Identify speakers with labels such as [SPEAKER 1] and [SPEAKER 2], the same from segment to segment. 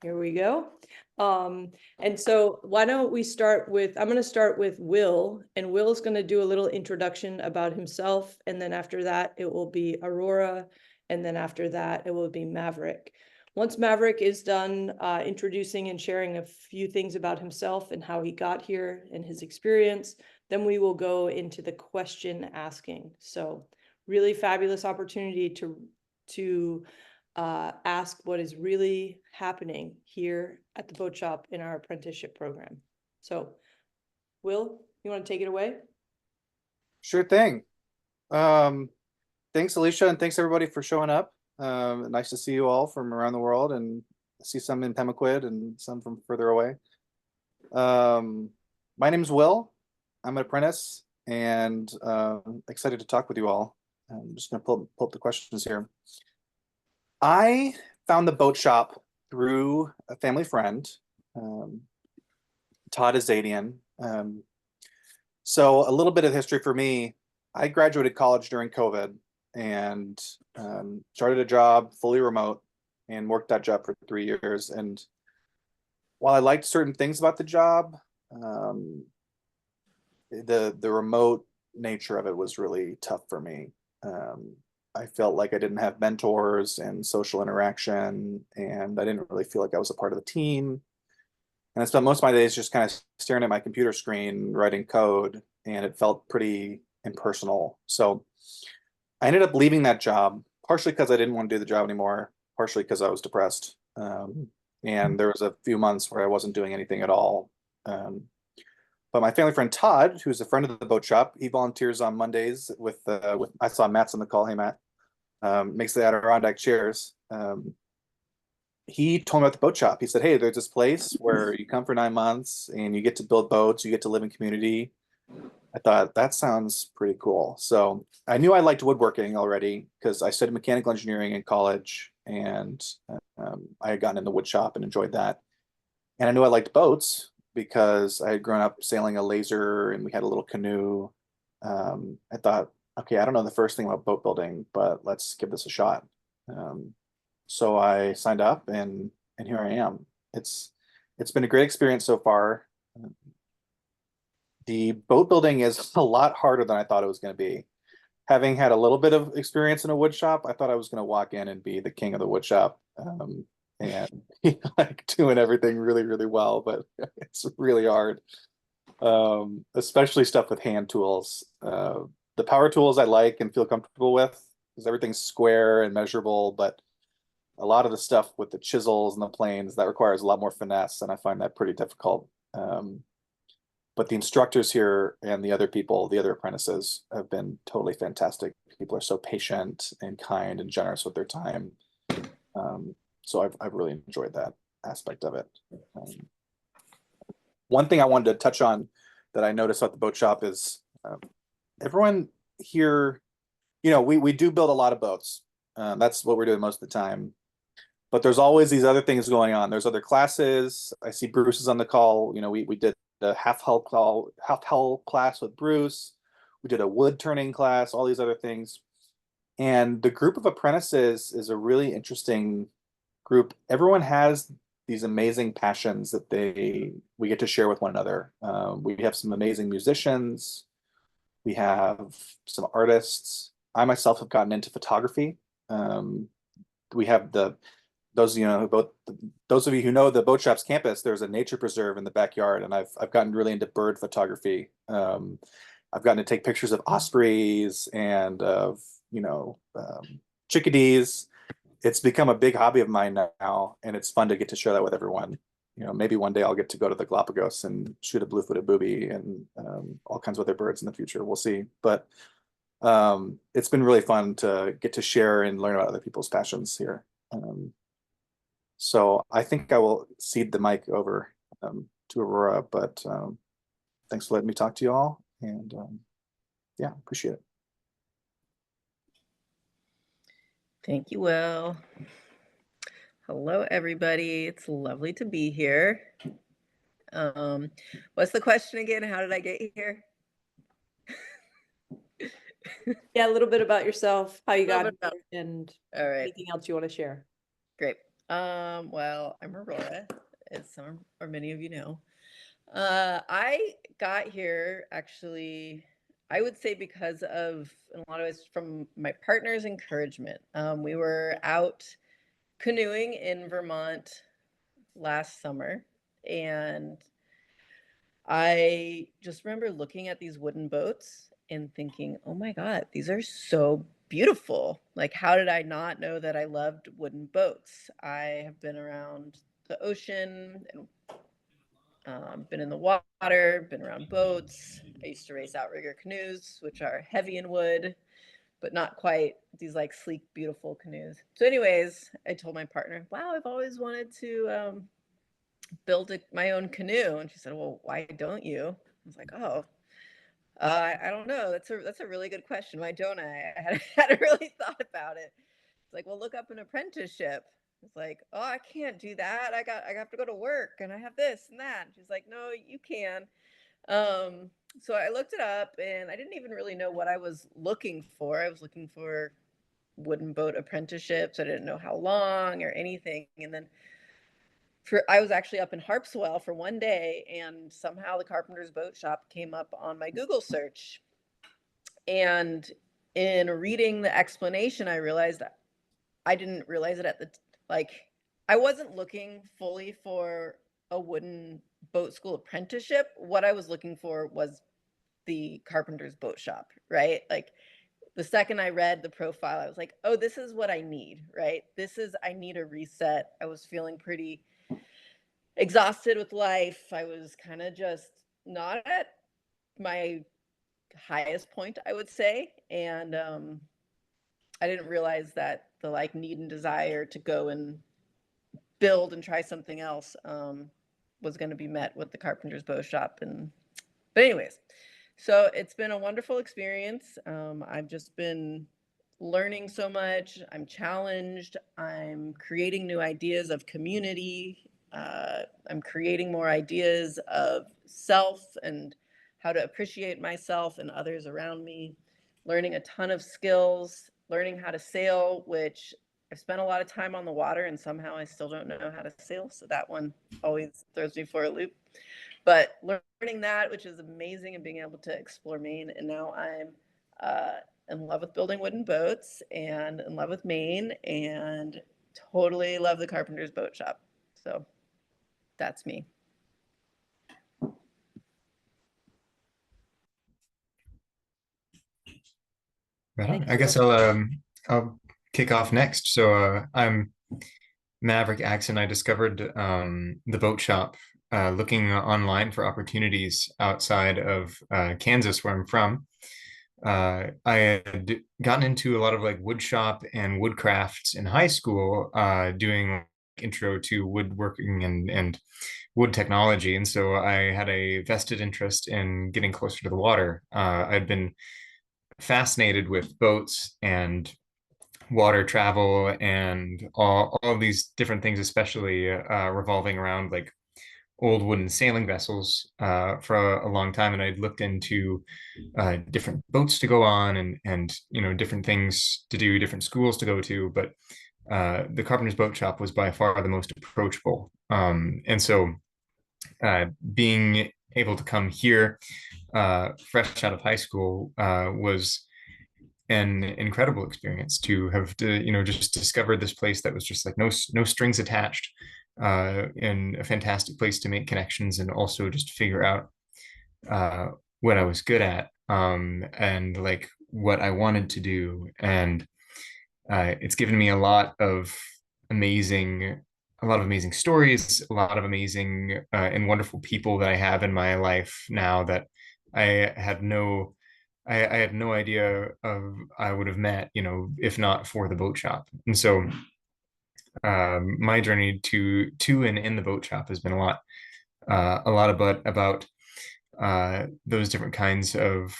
[SPEAKER 1] Here we go. And so why don't we start with, I'm going to start with Will, and Will's going to do a little introduction about himself. And then after that, it will be Aurora. And then after that, it will be Maverick. Once Maverick is done introducing and sharing a few things about himself and how he got here and his experience, then we will go into the question asking. So really fabulous opportunity to ask what is really happening here at the boat shop in our apprenticeship program. So, Will, you want to take it away?
[SPEAKER 2] Sure thing. Thanks, Alicia, and thanks everybody for showing up. Nice to see you all from around the world, and see some in Pemaquid and some from further away. My name's Will. I'm an apprentice, and excited to talk with you all. I'm just going to pull up the questions here. I found the boat shop through a family friend, Todd Azadian. So a little bit of history for me. I graduated college during COVID and started a job fully remote and worked that job for 3 years. And while I liked certain things about the job, the remote nature of it was really tough for me. I felt like I didn't have mentors and social interaction, and I didn't really feel like I was a part of the team. And I spent most of my days just kind of staring at my computer screen, writing code, and it felt pretty impersonal. So I ended up leaving that job, partially because I didn't want to do the job anymore, partially because I was depressed. And there was a few months where I wasn't doing anything at all. But my family friend Todd, who's a friend of the boat shop, he volunteers on Mondays with I saw Matt's on the call. Hey, Matt. Makes the Adirondack chairs. He told me about the boat shop. He said, hey, there's this place where you come for 9 months and you get to build boats, you get to live in community. I thought that sounds pretty cool. So I knew I liked woodworking already because I studied mechanical engineering in college, and I had gotten in the wood shop and enjoyed that. And I knew I liked boats because I had grown up sailing a laser and we had a little canoe. I thought, okay, I don't know the first thing about boat building, but let's give this a shot. So I signed up, and here I am. It's been a great experience so far. The boat building is a lot harder than I thought it was going to be. Having had a little bit of experience in a wood shop, I thought I was going to walk in and be the king of the wood shop, and like doing everything really, really well, but it's really hard. Especially stuff with hand tools. The power tools I like and feel comfortable with because everything's square and measurable, but a lot of the stuff with the chisels and the planes, that requires a lot more finesse, and I find that pretty difficult. But the instructors here and the other people, the other apprentices, have been totally fantastic. People are so patient and kind and generous with their time. So I've really enjoyed that aspect of it. One thing I wanted to touch on that I noticed at the boat shop is everyone here, we do build a lot of boats. That's what we're doing most of the time. But there's always these other things going on. There's other classes. I see Bruce is on the call. We did a half hull class with Bruce. We did a wood turning class, all these other things. And the group of apprentices is a really interesting group. Everyone has these amazing passions that we get to share with one another. We have some amazing musicians. We have some artists. I myself have gotten into photography. We have those of you who know the boat shop's campus, there's a nature preserve in the backyard, and I've gotten really into bird photography. I've gotten to take pictures of ospreys and of chickadees. It's become a big hobby of mine now, and it's fun to get to share that with everyone. Maybe one day I'll get to go to the Galapagos and shoot a blue-footed booby and all kinds of other birds in the future. We'll see. But it's been really fun to get to share and learn about other people's passions here. So I think I will cede the mic over to Aurora, but thanks for letting me talk to you all, and yeah, appreciate it.
[SPEAKER 3] Thank you, Will. Hello, everybody. It's lovely to be here. What's the question again? How did I get here?
[SPEAKER 1] Yeah, a little bit about yourself, how you got here, and
[SPEAKER 3] all right,
[SPEAKER 1] anything else you want to share.
[SPEAKER 3] Great. Well, I'm Aurora, as some or many of you know. I got here actually, I would say because of, in a lot of ways, from my partner's encouragement. We were out canoeing in Vermont last summer, and I just remember looking at these wooden boats and thinking, oh my God, these are so beautiful. Like, how did I not know that I loved wooden boats? I have been around the ocean and been in the water, been around boats. I used to race outrigger canoes, which are heavy in wood, but not quite these like sleek, beautiful canoes. So, anyways, I told my partner, wow, I've always wanted to build my own canoe. And she said, well, why don't you? I was like, oh, I don't know. That's a really good question. Why don't I? Hadn't really thought about it. It's like, well, look up an apprenticeship. It's like, oh, I can't do that. I have to go to work and I have this and that. And she's like, no, you can. So I looked it up and I didn't even really know what I was looking for. I was looking for wooden boat apprenticeships. I didn't know how long or anything. And then I was actually up in Harpswell for one day, and somehow the Carpenter's Boat Shop came up on my Google search. And in reading the explanation, I realized I didn't realize it at the like I wasn't looking fully for a wooden boat school apprenticeship. What I was looking for was the Carpenter's Boat Shop, right? Like the second I read the profile, I was like, oh, this is what I need, right? I need a reset. I was feeling pretty exhausted with life. I was kind of just not at my highest point, I would say. And I didn't realize that the like need and desire to go and build and try something else was going to be met with the Carpenter's Bow Shop. But anyways, so it's been a wonderful experience. I've just been learning so much. I'm challenged. I'm creating new ideas of community. I'm creating more ideas of self and how to appreciate myself and others around me. Learning a ton of skills, learning how to sail, which I've spent a lot of time on the water and somehow I still don't know how to sail. So that one always throws me for a loop. But learning that, which is amazing, and being able to explore Maine. And now I'm in love with building wooden boats and in love with Maine and totally love the Carpenter's Boat Shop. So that's me.
[SPEAKER 4] Right on. I guess I'll kick off next. So I'm Maverick Axon. I discovered the boat shop looking online for opportunities outside of Kansas, where I'm from. I had gotten into a lot of like wood shop and woodcrafts in high school, doing intro to woodworking and wood technology. And so I had a vested interest in getting closer to the water. I'd been fascinated with boats and water travel and all of these different things, especially revolving around like old wooden sailing vessels for a long time. And I'd looked into different boats to go on and you know different things to do, different schools to go to. But the Carpenter's Boat Shop was by far the most approachable. And so being able to come here fresh out of high school was an incredible experience to have you know just discovered this place that was just like no strings attached, and a fantastic place to make connections and also just figure out what I was good at, and like what I wanted to do. And it's given me amazing a lot of amazing stories, a lot of amazing and wonderful people that I have in my life now that I had no I had no idea of I would have met, you know, if not for the boat shop. And so my journey to and in the boat shop has been a lot about those different kinds of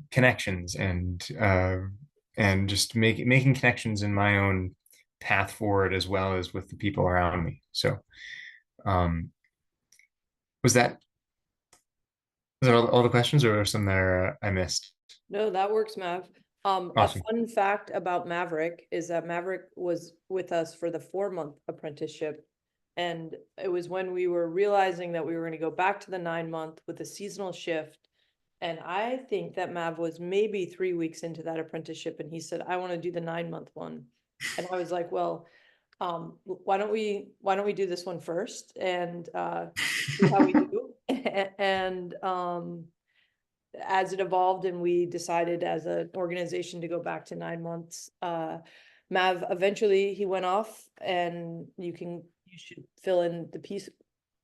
[SPEAKER 4] connections and just making connections in my own path forward as well as with the people around me. So um, was that all the questions or some there I missed?
[SPEAKER 1] No, that works, Mav. A
[SPEAKER 4] Awesome.
[SPEAKER 1] fun fact about Maverick is that Maverick was with us for the 4-month apprenticeship. And it was when we were realizing that we were going to go back to the 9-month with a seasonal shift. And I think that Mav was maybe 3 weeks into that apprenticeship, and he said, I want to do the 9-month one. And I was like, well, why don't we do this one first and see how we do? And as it evolved and we decided as an organization to go back to 9 months, Mav eventually he went off, and you should fill in the piece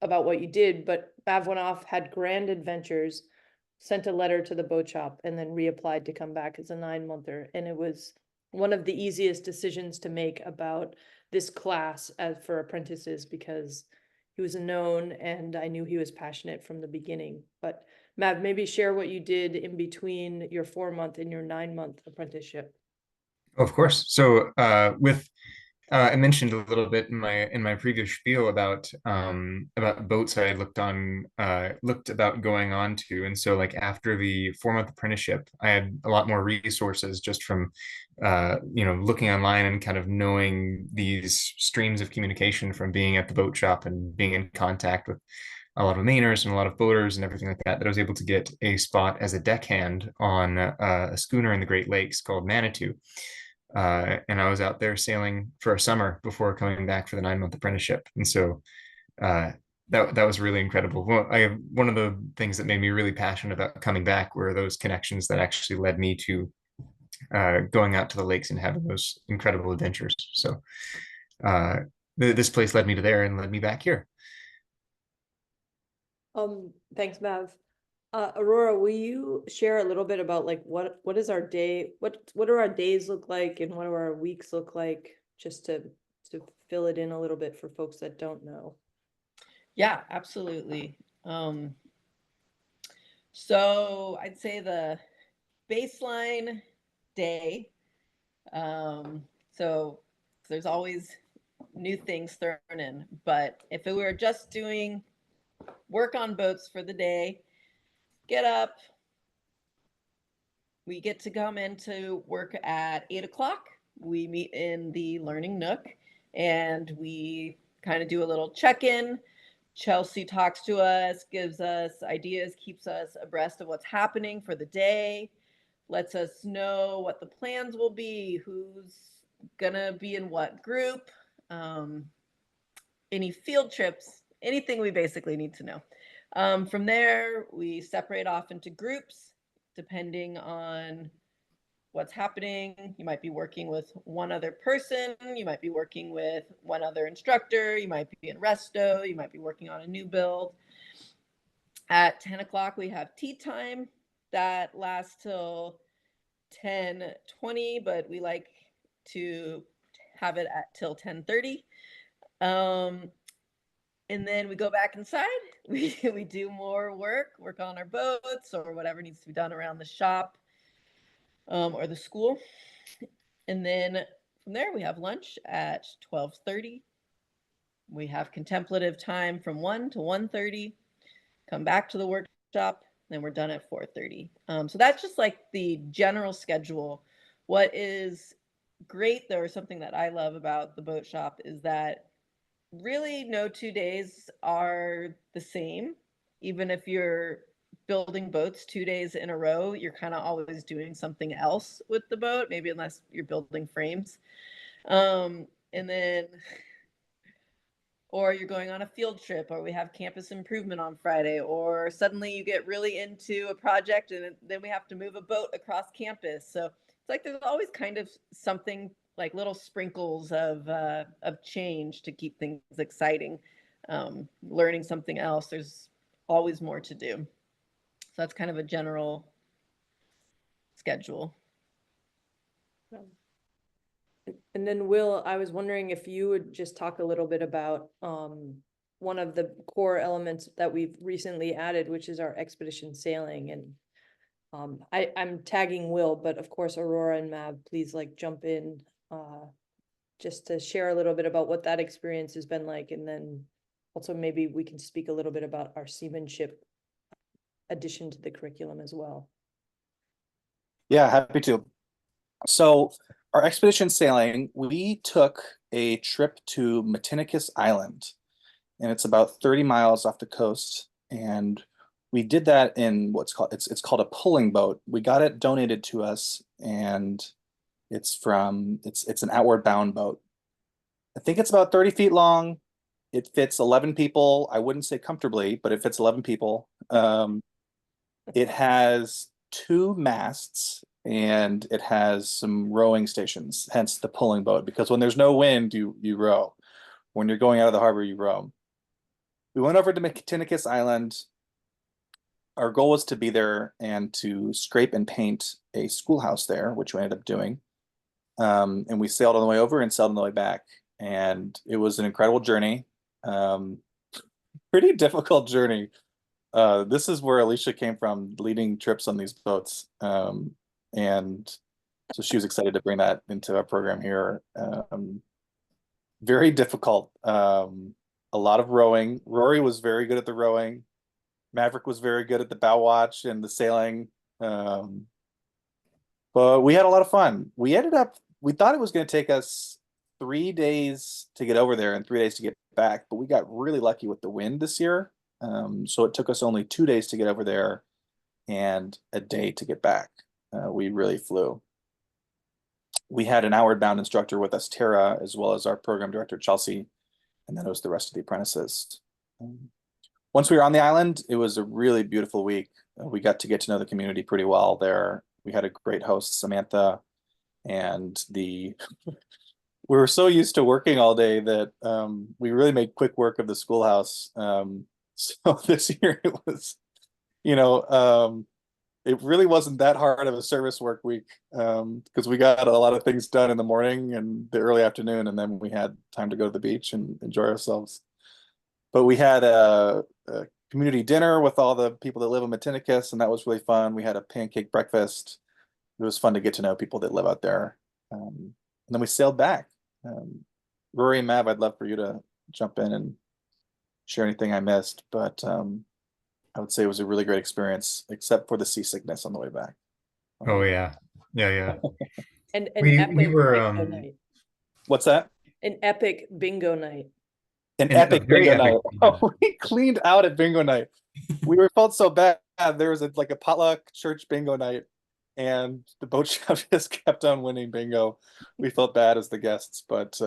[SPEAKER 1] about what you did, but Mav went off, had grand adventures, sent a letter to the boat shop, and then reapplied to come back as a 9-monther. And it was one of the easiest decisions to make about this class as for apprentices, because he was a known and I knew he was passionate from the beginning. But Mav, maybe share what you did in between your 4-month and your 9-month apprenticeship.
[SPEAKER 4] Of course. So with I mentioned a little bit in my previous spiel about boats I had looked about going on to, and so like after the 4-month apprenticeship, I had a lot more resources just from looking online and kind of knowing these streams of communication from being at the boat shop and being in contact with a lot of mainers and a lot of boaters and everything like that, that I was able to get a spot as a deckhand on a schooner in the Great Lakes called Manitou. And I was out there sailing for a summer before coming back for the 9-month apprenticeship. And so that was really incredible. One of the things that made me really passionate about coming back were those connections that actually led me to going out to the lakes and having those incredible adventures. So this place led me to there and led me back here.
[SPEAKER 1] Thanks, Mav. Aurora, will you share a little bit about like what is our day, what do our days look like and what do our weeks look like, just to fill it in a little bit for folks that don't know?
[SPEAKER 3] Yeah, absolutely. So I'd say the baseline day. So there's always new things thrown in, but if we were just doing work on boats for the day, get up, we get to come into work at 8 o'clock. We meet in the Learning Nook and we kind of do a little check-in. Chelsea talks to us, gives us ideas, keeps us abreast of what's happening for the day, lets us know what the plans will be, who's gonna be in what group, any field trips, anything we basically need to know. From there, we separate off into groups depending on what's happening. You might be working with one other person, you might be working with one other instructor, you might be in resto, you might be working on a new build. At 10 o'clock, we have tea time that lasts till 10:20, but we like to have it at till 10:30. And then we go back inside, we do more work on our boats or whatever needs to be done around the shop or the school. And then from there, we have lunch at 12:30. We have contemplative time from 1 to 1:30, come back to the workshop, then we're done at 4:30. So that's just like the general schedule. What is great, though, or something that I love about the boat shop is that really no 2 days are the same. Even if you're building boats 2 days in a row, you're kind of always doing something else with the boat, maybe unless you're building frames. And then, or you're going on a field trip, or we have campus improvement on Friday, or suddenly you get really into a project and then we have to move a boat across campus. So it's like there's always kind of something, like little sprinkles of change to keep things exciting. Learning something else, there's always more to do. So that's kind of a general schedule.
[SPEAKER 1] And then Will, I was wondering if you would just talk a little bit about one of the core elements that we've recently added, which is our expedition sailing. And I'm tagging Will, but of course Aurora and Mav, please like jump in just to share a little bit about what that experience has been like, and then also maybe we can speak a little bit about our seamanship addition to the curriculum as well.
[SPEAKER 2] Yeah, happy to. So our expedition sailing, we took a trip to Matinicus Island, and it's about 30 miles off the coast. And we did that in what's called it's called a pulling boat. We got it donated to us, and it's an outward bound boat. I think it's about 30 feet long. It fits 11 people. I wouldn't say comfortably, but it fits 11 people. It has two masts and it has some rowing stations, hence the pulling boat, because when there's no wind, you row. When you're going out of the harbor, you row. We went over to Matinicus Island. Our goal was to be there and to scrape and paint a schoolhouse there, which we ended up doing. And we sailed on the way over and sailed on the way back. And it was an incredible journey. Um, Pretty difficult journey. This is where Alicia came from, leading trips on these boats. And so she was excited to bring that into our program here. Very difficult. A lot of rowing. Rory was very good at the rowing. Maverick was very good at the bow watch and the sailing. But we had a lot of fun. We thought it was going to take us 3 days to get over there and 3 days to get back, but we got really lucky with the wind this year. So it took us only 2 days to get over there and a day to get back. We really flew. We had an outward bound instructor with us, Tara, as well as our program director, Chelsea, and then it was the rest of the apprentices. Once we were on the island, it was a really beautiful week. We got to get to know the community pretty well there. We had a great host, Samantha, and we were so used to working all day that we really made quick work of the schoolhouse. So this year it was, it really wasn't that hard of a service work week because we got a lot of things done in the morning and the early afternoon, and then we had time to go to the beach and enjoy ourselves. But we had a community dinner with all the people that live in Matinicus, and that was really fun. We had a pancake breakfast. It was fun to get to know people that live out there. And then we sailed back. Rory and Mav, I'd love for you to jump in and share anything I missed, but I would say it was a really great experience, except for the seasickness on the way back.
[SPEAKER 4] Oh yeah. Yeah.
[SPEAKER 1] And an
[SPEAKER 4] We
[SPEAKER 1] epic
[SPEAKER 4] were
[SPEAKER 1] bingo night.
[SPEAKER 2] What's that?
[SPEAKER 1] An epic bingo night.
[SPEAKER 2] An
[SPEAKER 4] And a
[SPEAKER 2] epic
[SPEAKER 4] very
[SPEAKER 2] bingo
[SPEAKER 4] epic
[SPEAKER 2] night.
[SPEAKER 4] bingo
[SPEAKER 2] Oh, we cleaned out at bingo night. Felt so bad. There was a potluck church bingo night, and the boat shop just kept on winning bingo. We felt bad as the guests, but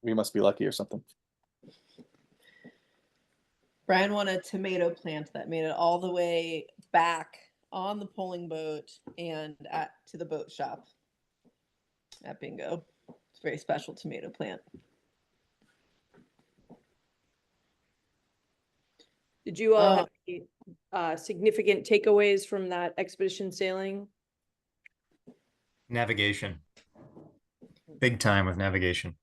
[SPEAKER 2] we must be lucky or something.
[SPEAKER 3] Brian won a tomato plant that made it all the way back on the polling boat and to the boat shop at bingo. It's a very special tomato plant.
[SPEAKER 1] Did you all have any significant takeaways from that expedition sailing?
[SPEAKER 4] Navigation. Big time with navigation.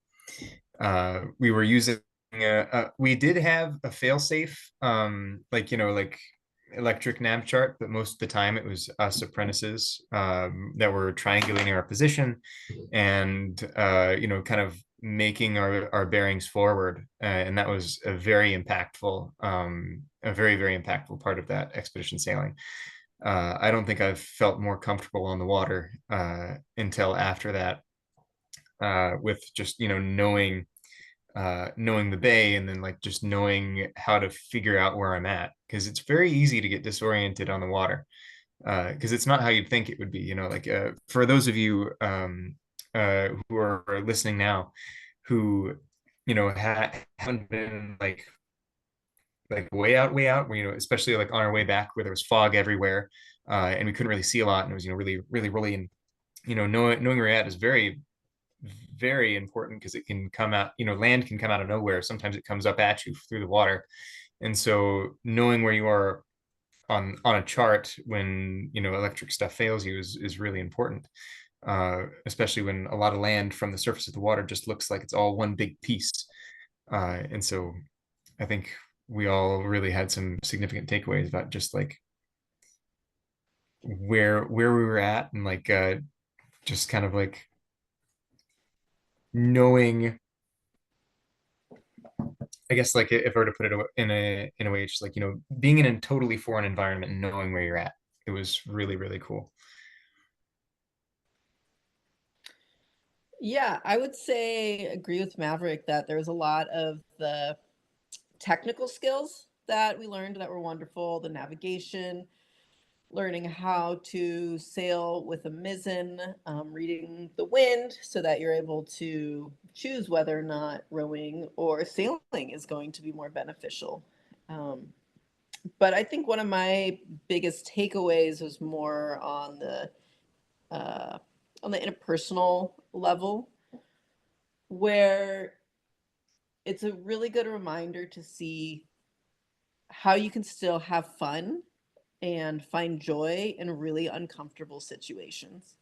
[SPEAKER 4] We were using we did have a fail-safe like electric nav chart, but most of the time it was us apprentices that were triangulating our position and kind of making our bearings forward, and that was a very impactful very impactful part of that expedition sailing. I don't think I've felt more comfortable on the water until after that, with just knowing the bay, and then just knowing how to figure out where I'm at, because it's very easy to get disoriented on the water, because it's not how you'd think it would be. For those of you who are listening now, who haven't been way out, where, especially on our way back, where there was fog everywhere, and we couldn't really see a lot, and it was really rolly, and knowing where you're at is very, very important, because it can come out, land can come out of nowhere. Sometimes it comes up at you through the water. And so knowing where you are on a chart when electric stuff fails you is really important, especially when a lot of land from the surface of the water just looks like it's all one big piece. And so I think we all really had some significant takeaways about just where we were at, and just kind of knowing, I guess, if I were to put it in a way, just being in a totally foreign environment and knowing where you're at. It was really, really cool.
[SPEAKER 3] Yeah, I would say agree with Maverick that there's a lot of the technical skills that we learned that were wonderful, the navigation, learning how to sail with a mizzen, reading the wind so that you're able to choose whether or not rowing or sailing is going to be more beneficial. Um, but I think one of my biggest takeaways was more uh, on the interpersonal level, where it's a really good reminder to see how you can still have fun and find joy in really uncomfortable situations.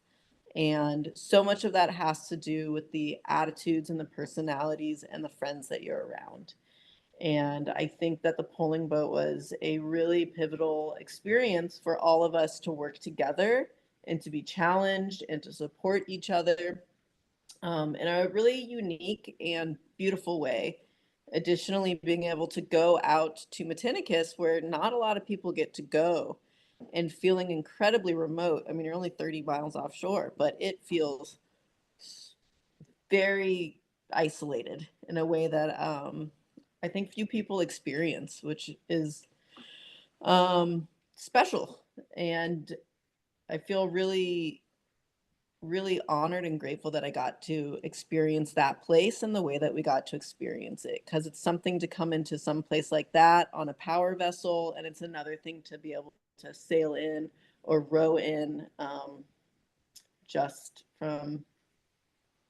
[SPEAKER 3] And so much of that has to do with the attitudes and the personalities and the friends that you're around. And I think that the polling boat was a really pivotal experience for all of us to work together and to be challenged and to support each other in a really unique and beautiful way. Additionally, being able to go out to Matinicus, where not a lot of people get to go, and feeling incredibly remote. I mean, you're only 30 miles offshore, but it feels very isolated in a way that I think few people experience, which is special. And I feel really, really honored and grateful that I got to experience that place and the way that we got to experience it. Because it's something to come into some place like that on a power vessel, and it's another thing to be able to sail in or row in just from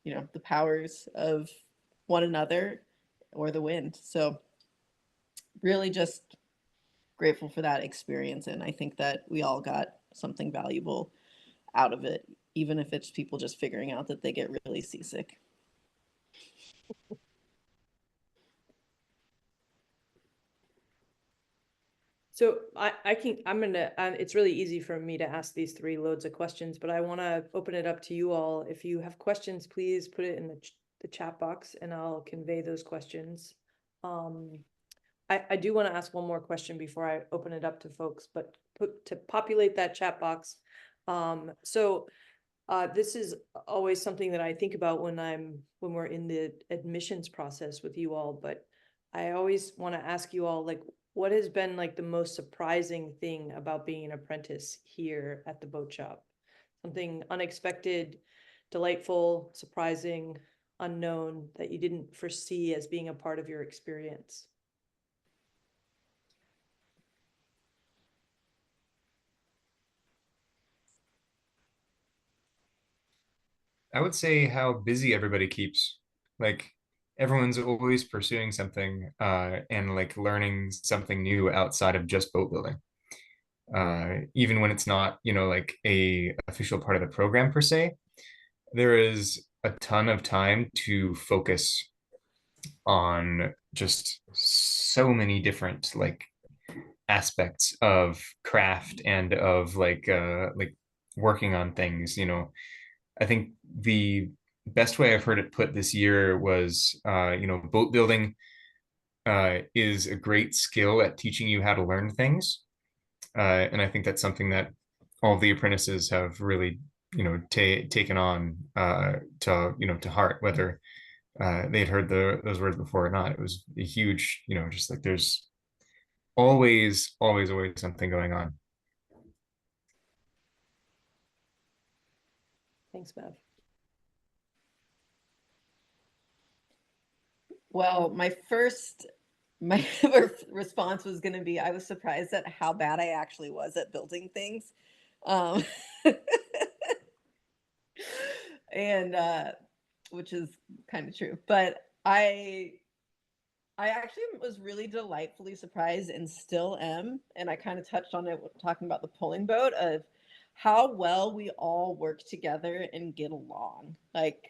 [SPEAKER 3] the powers of one another or the wind. So really just grateful for that experience, and I think that we all got something valuable out of it, even if it's people just figuring out that they get really seasick.
[SPEAKER 1] So it's really easy for me to ask these three loads of questions, but I want to open it up to you all. If you have questions, please put it in the chat box and I'll convey those questions. I do want to ask one more question before I open it up to folks, but to populate that chat box. This is always something that I think about when we're in the admissions process with you all, but I always want to ask you all, like, what has been like the most surprising thing about being an apprentice here at the boat shop? Something unexpected, delightful, surprising, unknown that you didn't foresee as being a part of your experience.
[SPEAKER 4] I would say how busy everybody keeps. Like everyone's always pursuing something and like learning something new outside of just boat building. Even when it's not, like a official part of the program per se, there is a ton of time to focus on just so many different like aspects of craft and of like working on things. I think the best way I've heard it put this year was, boat building is a great skill at teaching you how to learn things. And I think that's something that all the apprentices have really, taken on to heart, whether they'd heard those words before or not. It was a huge, just like there's always, always, always something going on.
[SPEAKER 1] Thanks, Bev.
[SPEAKER 3] Well, my response was going to be I was surprised at how bad I actually was at building things. Um, and which is kind of true, but I actually was really delightfully surprised and still am, and I kind of touched on it talking about the polling boat, of how well we all work together and get along. Like,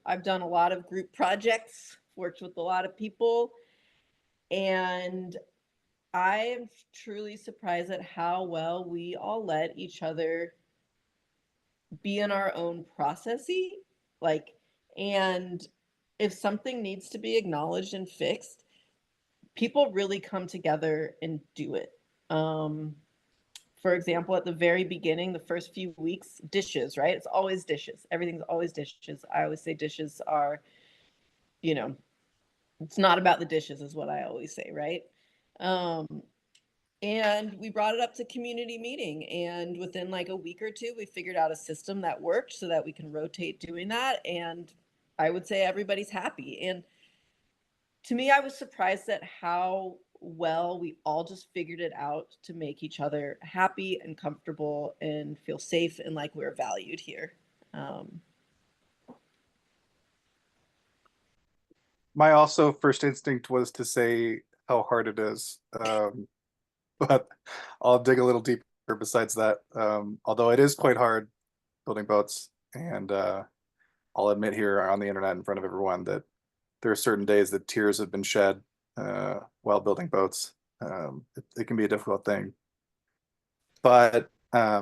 [SPEAKER 3] I've done a lot of group projects, worked with a lot of people, and I am truly surprised at how well we all let each other be in our own processy. Like, and if something needs to be acknowledged and fixed, people really come together and do it. for example, at the very beginning, the first few weeks, dishes, right? It's always dishes. Everything's always dishes. I always say dishes are, you know, it's not about the dishes, is what I always say, right? And we brought it up to community meeting. And within like a week or two, we figured out a system that worked so that we can rotate doing that. And I would say everybody's happy. And to me, I was surprised at how well we all just figured it out to make each other happy and comfortable and feel safe and like we're valued here.
[SPEAKER 2] My also first instinct was to say how hard it is. But I'll dig a little deeper besides that. Although it is quite hard building boats, and I'll admit here on the internet in front of everyone that there are certain days that tears have been shed while building boats. It can be a difficult thing. But I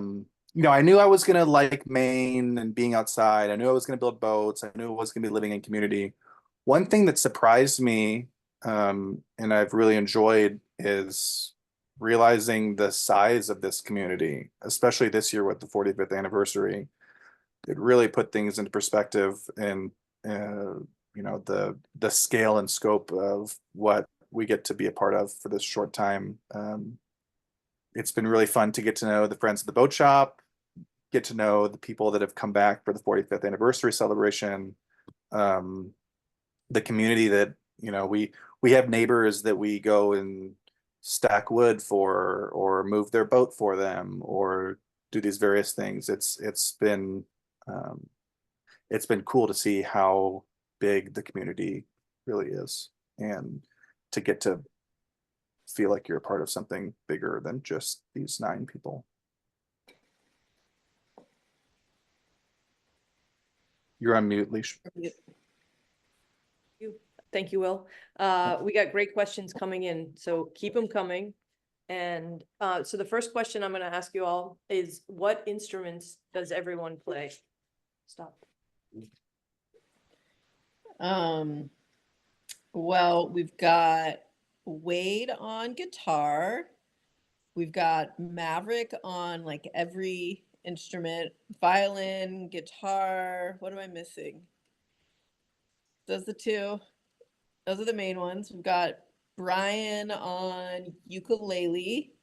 [SPEAKER 2] knew I was gonna like Maine and being outside. I knew I was gonna build boats. I knew I was gonna be living in community. One thing that surprised me, and I've really enjoyed, is realizing the size of this community, especially this year with the 45th anniversary. It really put things into perspective, and the scale and scope of what we get to be a part of for this short time. It's been really fun to get to know the friends of the boat shop, get to know the people that have come back for the 45th anniversary celebration. The community that, we have neighbors that we go and stack wood for, or move their boat for them, or do these various things. It's been cool to see how big the community really is, and to get to feel like you're a part of something bigger than just these 9 people. You're on mute, Leash.
[SPEAKER 1] Thank you, Will. We got great questions coming in, so keep them coming. And so the first question I'm going to ask you all is, what instruments does everyone play? Stop.
[SPEAKER 3] Well, we've got Wade on guitar. We've got Maverick on like every instrument, violin, guitar. What am I missing? Those are the 2. Those are the main ones. We've got Brian on ukulele.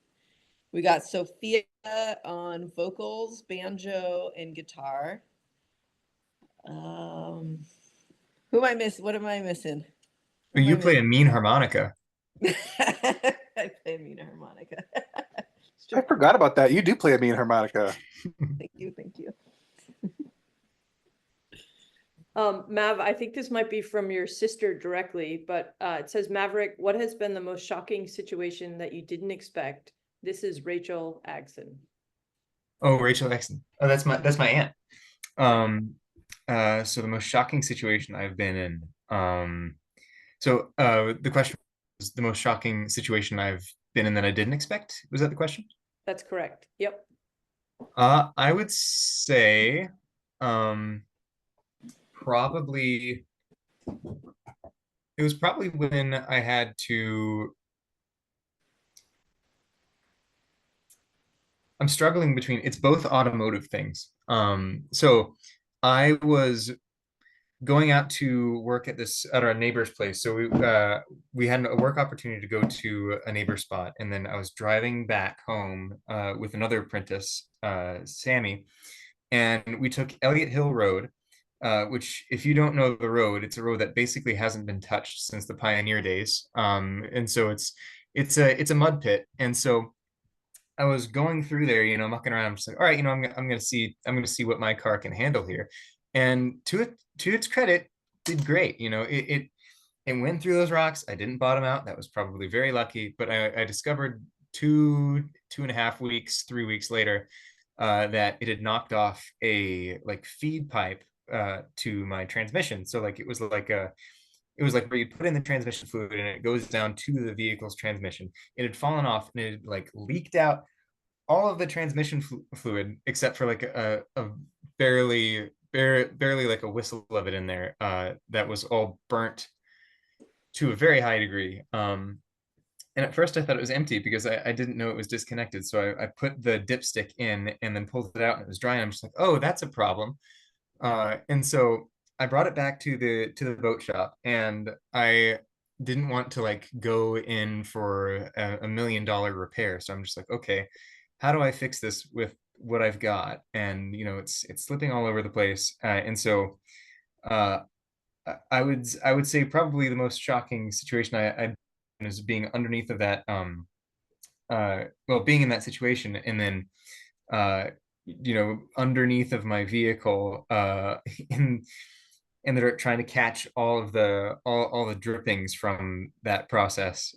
[SPEAKER 3] We got Sophia on vocals, banjo, and guitar. Who am I missing? What am I missing?
[SPEAKER 4] You play a mean harmonica.
[SPEAKER 3] I play a mean harmonica.
[SPEAKER 2] I forgot about that. You do play a mean harmonica.
[SPEAKER 3] Thank you. Thank you.
[SPEAKER 1] Mav, I think this might be from your sister directly, but it says, Maverick, what has been the most shocking situation that you didn't expect? This is Rachel Agson.
[SPEAKER 4] Oh, Rachel Exton. Oh, that's my aunt. So the most shocking situation I've been in. The question was the most shocking situation I've been in that I didn't expect. Was that the question?
[SPEAKER 1] That's correct. Yep.
[SPEAKER 4] I would say, probably it was probably when I had to. I'm struggling between, it's both automotive things. So I was going out to work at our neighbor's place. So we had a work opportunity to go to a neighbor spot, and then I was driving back home with another apprentice, Sammy, and we took Elliott Hill Road, which, if you don't know the road, it's a road that basically hasn't been touched since the pioneer days, and so it's a mud pit, and so I was going through there, mucking around. I'm just like, all right, I'm gonna see what my car can handle here. And to its credit, did great. It went through those rocks. I didn't bottom out. That was probably very lucky. But I discovered 2.5 weeks, 3 weeks later, that it had knocked off a like feed pipe to my transmission. So like it was like where you put in the transmission fluid and it goes down to the vehicle's transmission. It had fallen off and it had like leaked out all of the transmission fluid except for like a barely like a whistle of it in there, that was all burnt to a very high degree. and at first I thought it was empty because I didn't know it was disconnected. So I put the dipstick in and then pulled it out and it was dry. And I'm just like, oh, that's a problem. And so I brought it back to the boat shop, and I didn't want to like go in for a $1 million repair. So I'm just like, okay, how do I fix this with what I've got? And you know, it's slipping all over the place. And so uh, I would say probably the most shocking situation I is being underneath of that well, being in that situation, and then you know, underneath of my vehicle in the dirt, trying to catch all of the all the drippings from that process,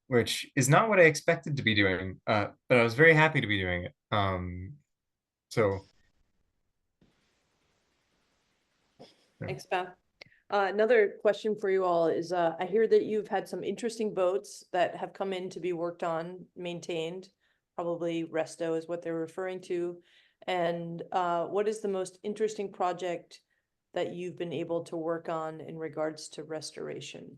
[SPEAKER 4] which is not what I expected to be doing, but I was very happy to be doing it. So
[SPEAKER 1] Thanks, Beth. Another question for you all is, I hear that you've had some interesting boats that have come in to be worked on, maintained. Probably resto is what they're referring to. And what is the most interesting project that you've been able to work on in regards to restoration?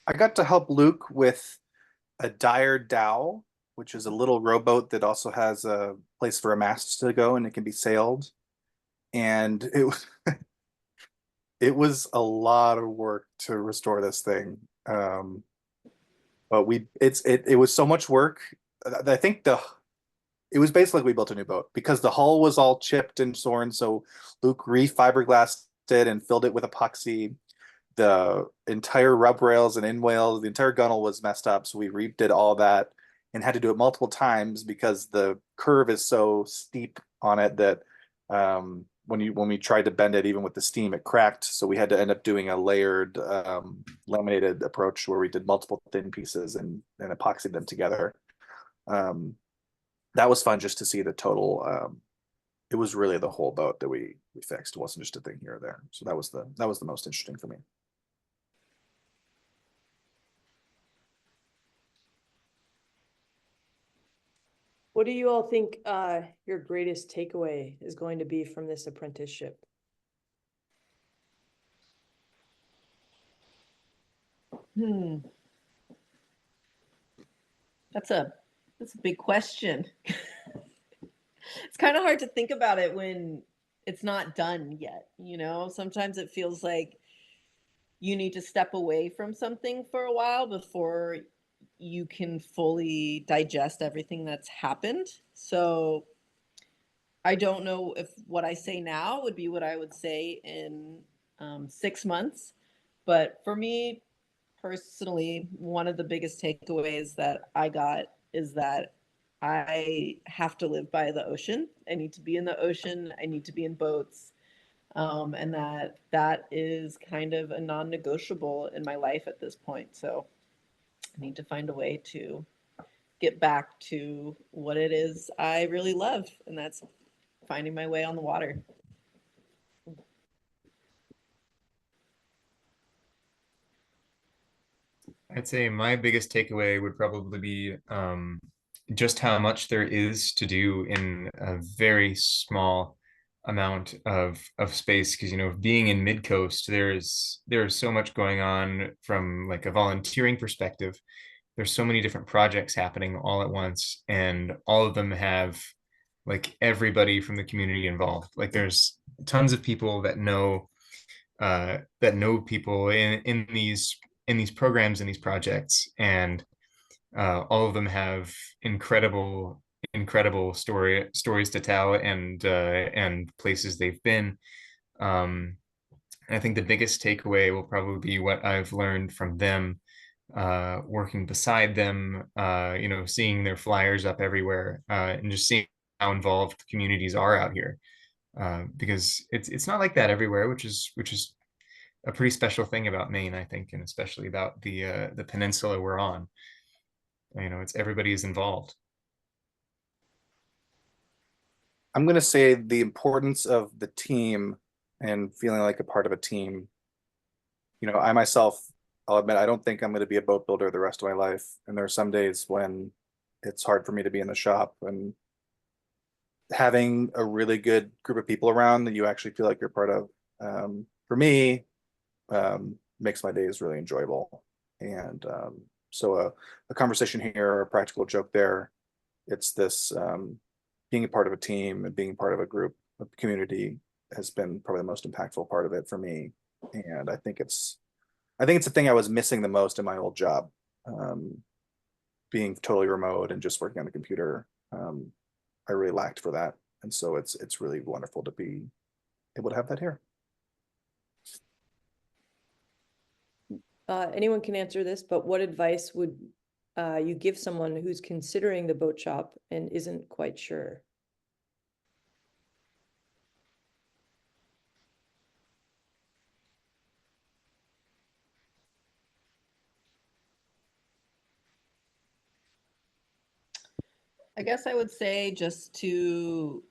[SPEAKER 2] I got to help Luke with a dire dhow, which is a little rowboat that also has a place for a mast to go and it can be sailed. And it was a lot of work to restore this thing. But it was so much work. I think it was basically we built a new boat because the hull was all chipped and torn. So Luke re-fiberglassed it and filled it with epoxy. The entire rub rails and in whales, the entire gunnel was messed up. So we redid all that and had to do it multiple times because the curve is so steep on it that when we tried to bend it, even with the steam, it cracked. So we had to end up doing a layered laminated approach where we did multiple thin pieces and epoxied them together. That was fun just to see the total. It was really the whole boat that we fixed. It wasn't just a thing here or there. So that was the most interesting for me.
[SPEAKER 1] What do you all think your greatest takeaway is going to be from this apprenticeship?
[SPEAKER 3] That's a big question. It's kind of hard to think about it when it's not done yet, you know? Sometimes it feels like you need to step away from something for a while before you can fully digest everything that's happened. So I don't know if what I say now would be what I would say in 6 months. But for me personally, one of the biggest takeaways that I got is that I have to live by the ocean. I need to be in the ocean. I need to be in boats. And that is kind of a non-negotiable in my life at this point. So I need to find a way to get back to what it is I really love, and that's finding my way on the water.
[SPEAKER 4] I'd say my biggest takeaway would probably be just how much there is to do in a very small amount of space. Because, you know, being in mid-coast, there's so much going on from like a volunteering perspective. There's so many different projects happening all at once, and all of them have like everybody from the community involved. Like there's tons of people that know people in these programs and these projects, and all of them have incredible stories to tell, and places they've been. I think the biggest takeaway will probably be what I've learned from them, working beside them, you know, seeing their flyers up everywhere, and just seeing how involved communities are out here. Because it's not like that everywhere, which is a pretty special thing about Maine, I think, and especially about the peninsula we're on. You know, it's everybody is involved.
[SPEAKER 2] I'm going to say the importance of the team and feeling like a part of a team. You know, I myself, I'll admit, I don't think I'm going to be a boat builder the rest of my life. And there are some days when it's hard for me to be in the shop. And having a really good group of people around that you actually feel like you're part of, for me, makes my days really enjoyable. And so a conversation here, or a practical joke there, it's this being a part of a team and being part of a group, a community, has been probably the most impactful part of it for me. And I think it's the thing I was missing the most in my old job, being totally remote and just working on the computer. I really lacked for that, and so it's really wonderful to be able to have that here.
[SPEAKER 1] Anyone can answer this, but what advice would you give someone who's considering the boat shop and isn't quite sure?
[SPEAKER 3] I guess I would say just to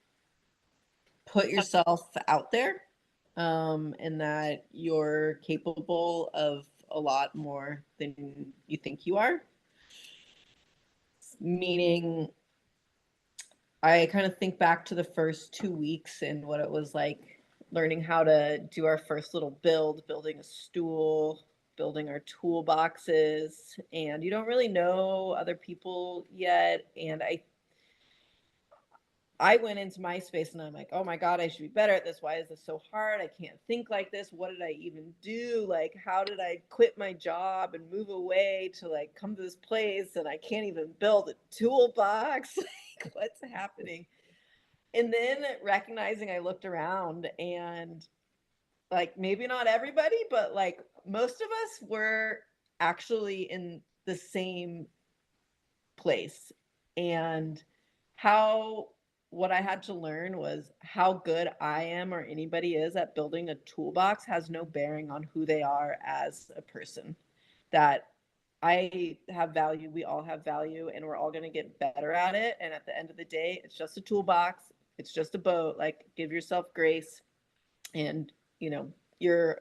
[SPEAKER 3] put yourself out there, and that you're capable of a lot more than you think you are. Meaning, I kind of think back to the first 2 weeks and what it was like learning how to do our first little building a stool, building our toolboxes, and you don't really know other people yet. And I went into my space and I'm like, oh my God, I should be better at this. Why is this so hard? I can't think like this. What did I even do? Like, how did I quit my job and move away to like come to this place and I can't even build a toolbox? Like, what's happening? And then recognizing, I looked around and like maybe not everybody, but like most of us were actually in the same place. And how what I had to learn was how good I am or anybody is at building a toolbox has no bearing on who they are as a person. That I have value, we all have value, and we're all going to get better at it. And at the end of the day, it's just a toolbox, it's just a boat. Like, give yourself grace, and you're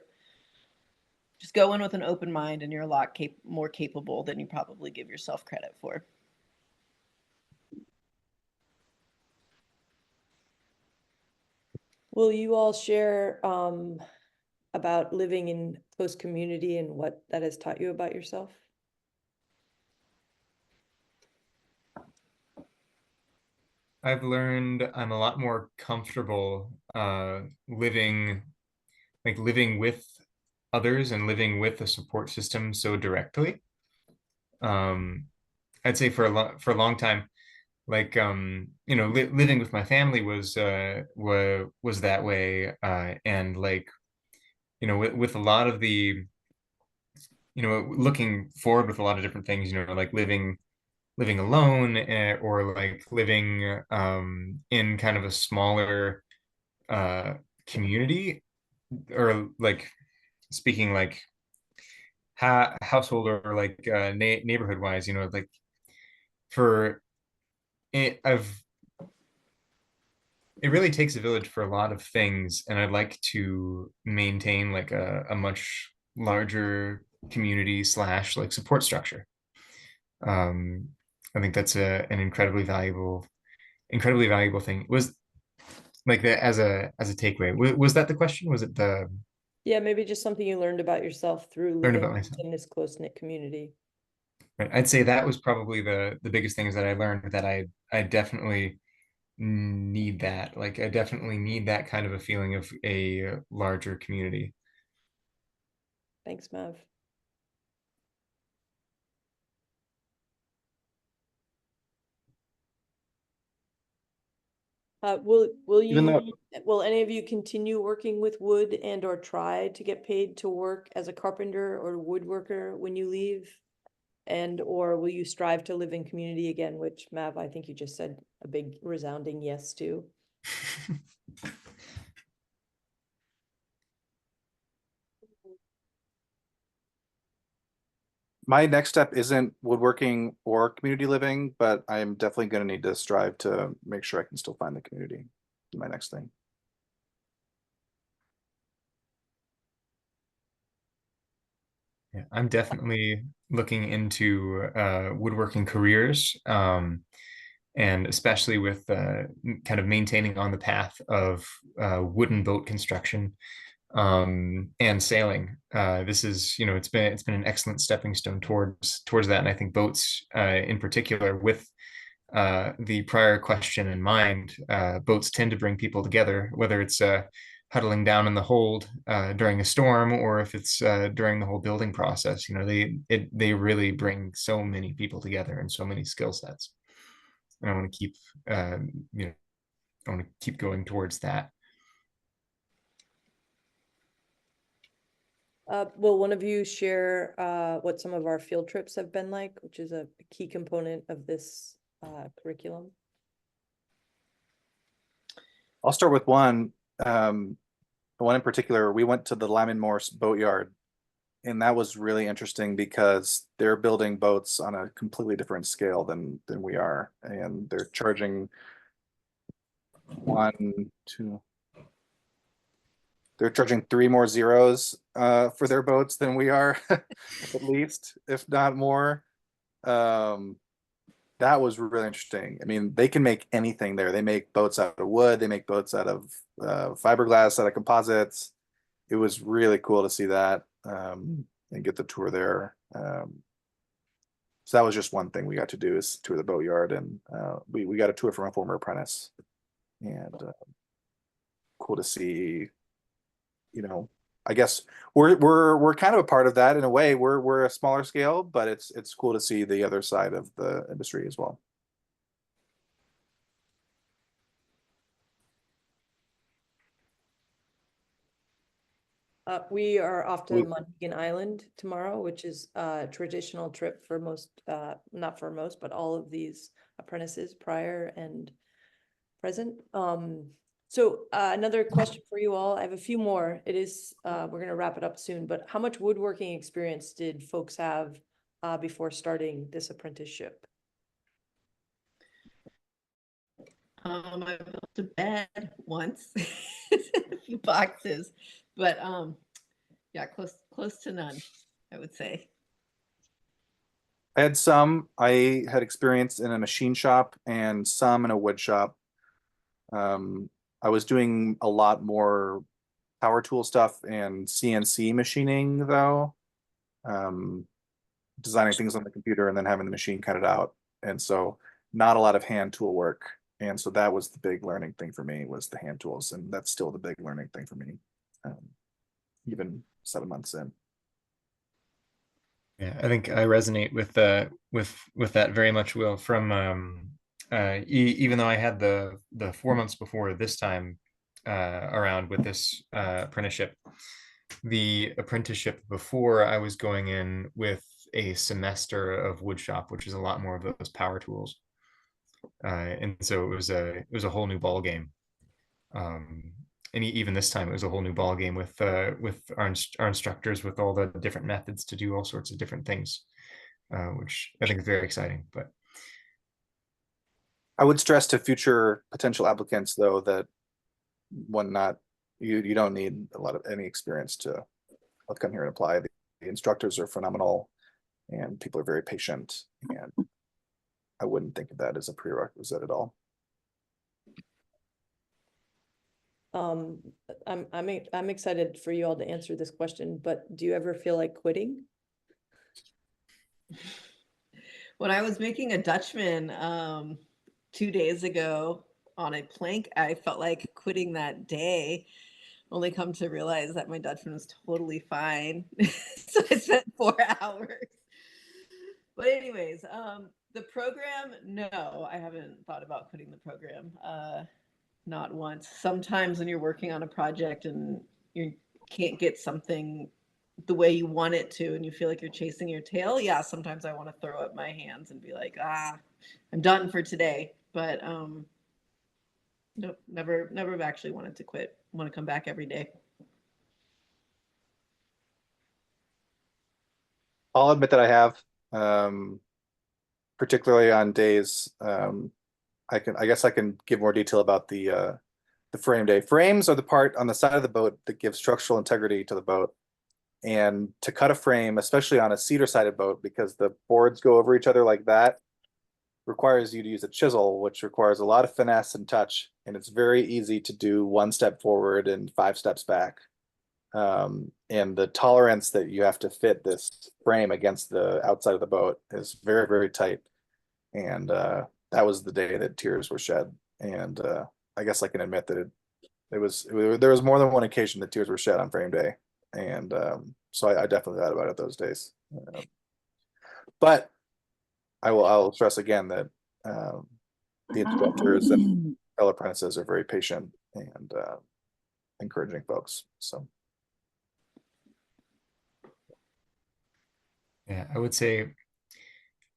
[SPEAKER 3] just go in with an open mind, and you're a lot more capable than you probably give yourself credit for.
[SPEAKER 1] Will you all share about living in close community and what that has taught you about yourself?
[SPEAKER 4] I've learned I'm a lot more comfortable living with others and living with a support system so directly. I'd say for a long time, like living with my family was that way, and like with a lot of the looking forward with a lot of different things, like living alone, or like living in kind of a smaller uh, community, or like speaking like household, or like neighborhood wise, like for it, it really takes a village for a lot of things, and I'd like to maintain like a much larger community slash like support structure. um I think that's an incredibly valuable thing. Was like that as a takeaway. Was that the question? Was it the
[SPEAKER 1] Yeah, maybe just something you learned about yourself through
[SPEAKER 4] learn
[SPEAKER 1] living
[SPEAKER 4] about myself?
[SPEAKER 1] in this close-knit community.
[SPEAKER 4] Right. I'd say that was probably the biggest things that I learned, that I definitely need that. Like, I definitely need that kind of a feeling of a larger community.
[SPEAKER 1] Thanks, Mav. Will any of you continue working with wood and or try to get paid to work as a carpenter or woodworker when you leave? And or will you strive to live in community again, which Mav, I think you just said a big resounding yes to.
[SPEAKER 2] My next step isn't woodworking or community living, but I'm definitely going to need to strive to make sure I can still find the community in my next thing.
[SPEAKER 4] Yeah, I'm definitely looking into woodworking careers. and especially with kind of maintaining on the path of wooden boat construction and sailing. This is, it's been an excellent stepping stone towards that, and I think boats in particular, with the prior question in mind, boats tend to bring people together, whether it's huddling down in the hold during a storm, or if it's during the whole building process. They really bring so many people together and so many skill sets. And I want to keep I want to keep going towards that.
[SPEAKER 1] Will one of you share what some of our field trips have been like, which is a key component of this curriculum?
[SPEAKER 2] I'll start with one. The one in particular, we went to the Lyman Morse boatyard, and that was really interesting because they're building boats on a completely different scale than we are, and they're charging they're charging 3 more zeros for their boats than we are, at least, if not more. That was really interesting. I mean, they can make anything there. They make boats out of wood. They make boats out of fiberglass, out of composites. It was really cool to see that and get the tour there. So that was just one thing we got to do, is tour the boatyard, and we got a tour from a former apprentice, and cool to see. I guess we're kind of a part of that in a way. We're a smaller scale, but it's cool to see the other side of the industry as well.
[SPEAKER 1] We are off to Monhegan Island tomorrow, which is a traditional trip for most, not for most, but all of these apprentices, prior and present. So another question for you all. I have a few more. It is, we're going to wrap it up soon, but how much woodworking experience did folks have before starting this apprenticeship?
[SPEAKER 3] I built a bed once, a few boxes, but yeah, close to none, I would say.
[SPEAKER 2] I had some. I had experience in a machine shop and some in a wood shop. I was doing a lot more power tool stuff and CNC machining, though. Designing things on the computer and then having the machine cut it out. And so not a lot of hand tool work. And so that was the big learning thing for me, was the hand tools. And that's still the big learning thing for me, even 7 months in.
[SPEAKER 4] Yeah, I think I resonate with that very much, Will. From even though I had the 4 months before this time around with this apprenticeship, the apprenticeship before, I was going in with a semester of woodshop, which is a lot more of those power tools, and so it was a whole new ball game. And even this time, it was a whole new ball game with our instructors, with all the different methods to do all sorts of different things, which I think is very exciting. But
[SPEAKER 2] I would stress to future potential applicants, though, that you don't need a lot of any experience to come here and apply. The instructors are phenomenal, and people are very patient, and I wouldn't think of that as a prerequisite at all.
[SPEAKER 1] I'm excited for you all to answer this question, but do you ever feel like quitting?
[SPEAKER 3] When I was making a Dutchman 2 days ago on a plank, I felt like quitting that day. Only come to realize that my Dutchman was totally fine. So I spent 4 hours. But anyways, the program, no, I haven't thought about quitting the program. Not once. Sometimes when you're working on a project and you can't get something the way you want it to, and you feel like you're chasing your tail, yeah, sometimes I want to throw up my hands and be like, I'm done for today. But nope, never actually wanted to quit. I want to come back every day.
[SPEAKER 2] I'll admit that I have, particularly on days. I guess I can give more detail about the frame day. Frames are the part on the side of the boat that gives structural integrity to the boat. And to cut a frame, especially on a cedar-sided boat, because the boards go over each other like that, requires you to use a chisel, which requires a lot of finesse and touch, and it's very easy to do 1 step forward and 5 steps back. And the tolerance that you have to fit this frame against the outside of the boat is very, very tight. And that was the day that tears were shed. And I guess I can admit that there was more than one occasion that tears were shed on frame day. And so I definitely thought about it those days. But I'll stress again that the instructors and fellow apprentices are very patient and encouraging folks. So
[SPEAKER 4] Yeah, I would say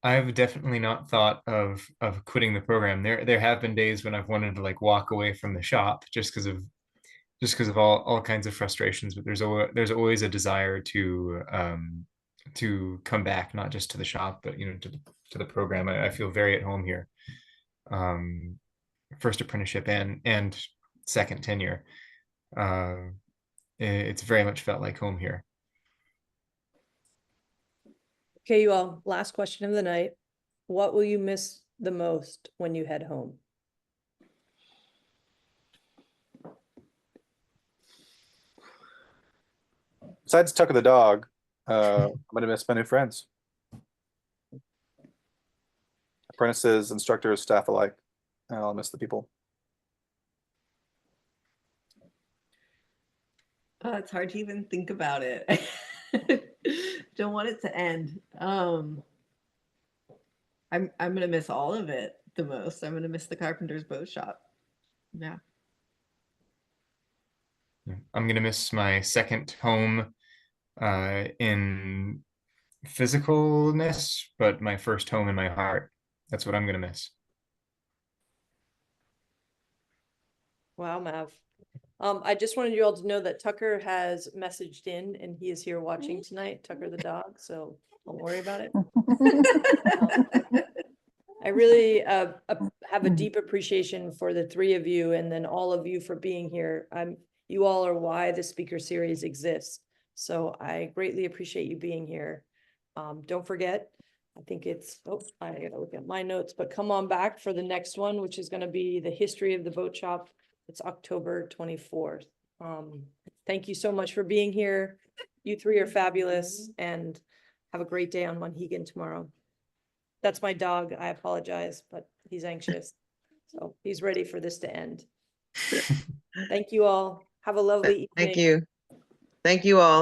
[SPEAKER 4] I've definitely not thought of quitting the program. There have been days when I've wanted to like walk away from the shop just because of all kinds of frustrations, but there's always a desire to come back, not just to the shop, but to the program. I feel very at home here. First apprenticeship and second tenure. It's very much felt like home here.
[SPEAKER 1] Okay, you all, last question of the night. What will you miss the most when you head home?
[SPEAKER 2] besides Tucker the dog, I'm gonna miss my new friends. Apprentices, instructors, staff alike. I'll miss the people.
[SPEAKER 3] It's hard to even think about it. Don't want it to end. I'm gonna miss all of it the most. I'm gonna miss the Carpenter's boat shop. Yeah.
[SPEAKER 4] I'm gonna miss my second home in physicalness, but my first home in my heart. That's what I'm gonna miss.
[SPEAKER 1] Wow, Mav. I just wanted you all to know that Tucker has messaged in and he is here watching tonight, Tucker the dog, so don't worry about it. I really have a deep appreciation for the 3 of you and then all of you for being here. You all are why the speaker series exists. So I greatly appreciate you being here. Don't forget, I think it's, I gotta look at my notes, but come on back for the next one, which is gonna be the history of the boat shop. It's October 24th. Thank you so much for being here. You 3 are fabulous and have a great day on Monhegan tomorrow. That's my dog. I apologize, but he's anxious. So he's ready for this to end. Thank you all. Have a lovely evening.
[SPEAKER 5] Thank you. Thank you all.